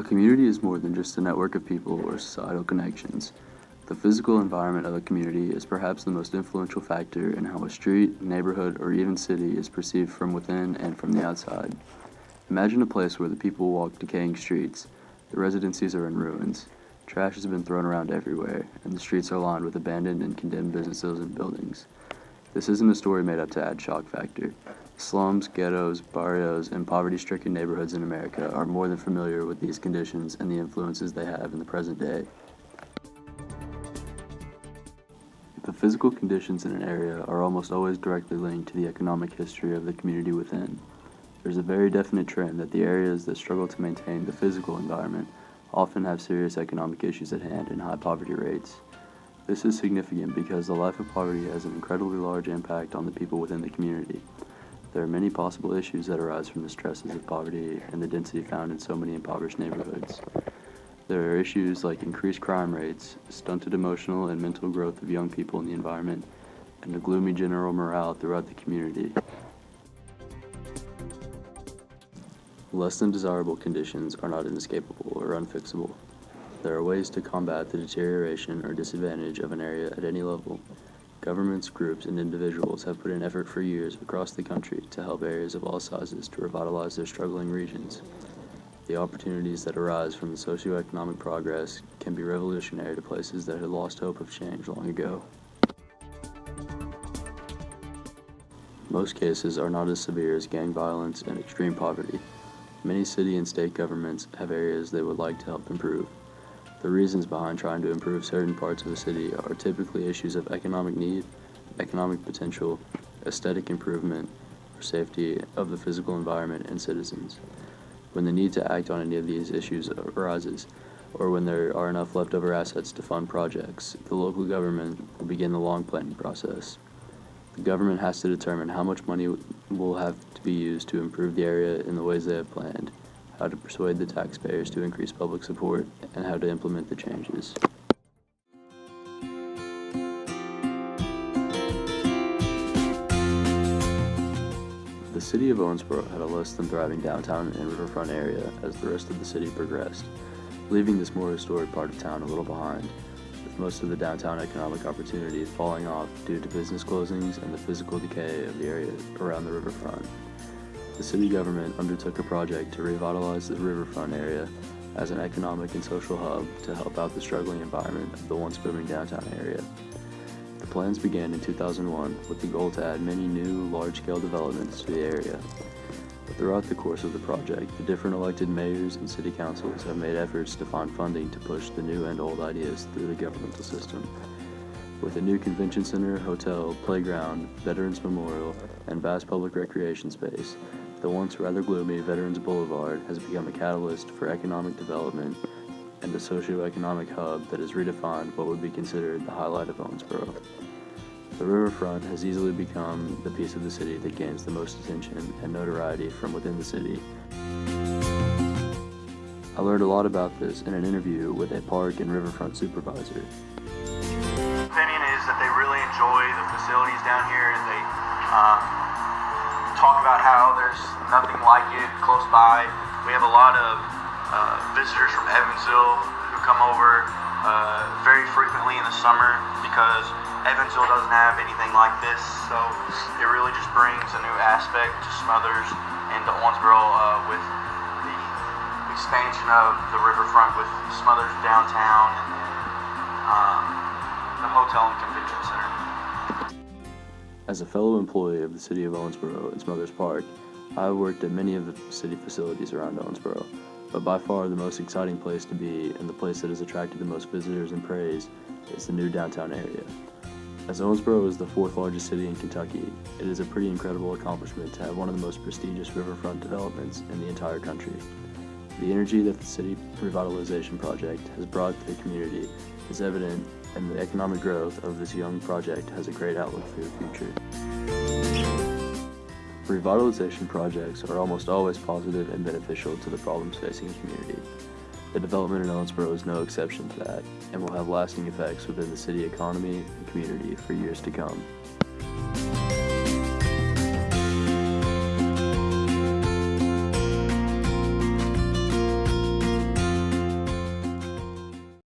A community is more than just a network of people or societal connections. The physical environment of a community is perhaps the most influential factor in how a street, neighborhood, or even city is perceived from within and from the outside. Imagine a place where the people walk decaying streets, the residences are in ruins, trash has been thrown around everywhere, and the streets are lined with abandoned and condemned businesses and buildings. This isn't a story made up to add shock factor. Slums, ghettos, barrios, and poverty-stricken neighborhoods in America are more than familiar with these conditions and the influences they have in the present day. The physical conditions in an area are almost always directly linked to the economic history of the community within. There's a very definite trend that the areas that struggle to maintain the physical environment often have serious economic issues at hand and high poverty rates. This is significant because the life of poverty has an incredibly large impact on the people within the community. There are many possible issues that arise from the stresses of poverty and the density found in so many impoverished neighborhoods. There are issues like increased crime rates, stunted emotional and mental growth of young people in the environment, and a gloomy general morale throughout the community. Less than desirable conditions are not inescapable or unfixable. There are ways to combat the deterioration or disadvantage of an area at any level. Governments, groups, and individuals have put in effort for years across the country to help areas of all sizes to revitalize their struggling regions. The opportunities that arise from the socioeconomic progress can be revolutionary to places that had lost hope of change long ago. Most cases are not as severe as gang violence and extreme poverty. Many city and state governments have areas they would like to help improve. The reasons behind trying to improve certain parts of a city are typically issues of economic need, economic potential, aesthetic improvement, or safety of the physical environment and citizens. When the need to act on any of these issues arises, or when there are enough leftover assets to fund projects, the local government will begin the long planning process. The government has to determine how much money will have to be used to improve the area in the ways they have planned, how to persuade the taxpayers to increase public support, and how to implement the changes. The city of Owensboro had a less than thriving downtown and riverfront area as the rest of the city progressed, leaving this more historic part of town a little behind, with most of the downtown economic opportunity falling off due to business closings and the physical decay of the area around the riverfront. The city government undertook a project to revitalize the riverfront area as an economic and social hub to help out the struggling environment of the once booming downtown area. The plans began in 2001 with the goal to add many new, large-scale developments to the area. But throughout the course of the project, the different elected mayors and city councils have made efforts to find funding to push the new and old ideas through the governmental system. With a new convention center, hotel, playground, veterans memorial, and vast public recreation space, the once rather gloomy Veterans Boulevard has become a catalyst for economic development and a socio-economic hub that has redefined what would be considered the highlight of Owensboro. The riverfront has easily become the piece of the city that gains the most attention and notoriety from within the city. I learned a lot about this in an interview with a park and riverfront supervisor. Opinion is that they really enjoy the facilities down here. They talk about how there's nothing like it close by. We have a lot of visitors from Evansville who come over very frequently in the summer because Evansville doesn't have anything like this, so it really just brings a new aspect to Smothers and to Owensboro with the expansion of the riverfront with Smothers downtown and then the hotel and convention center. As a fellow employee of the city of Owensboro and Smothers Park, I have worked at many of the city facilities around Owensboro, but by far the most exciting place to be and the place that has attracted the most visitors and praise is the new downtown area. As Owensboro is the fourth largest city in Kentucky, it is a pretty incredible accomplishment to have one of the most prestigious riverfront developments in the entire country. The energy that the city revitalization project has brought to the community is evident, and the economic growth of this young project has a great outlook for the future. Revitalization projects are almost always positive and beneficial to the problems facing a community. The development in Owensboro is no exception to that, and will have lasting effects within the city economy and community for years to come.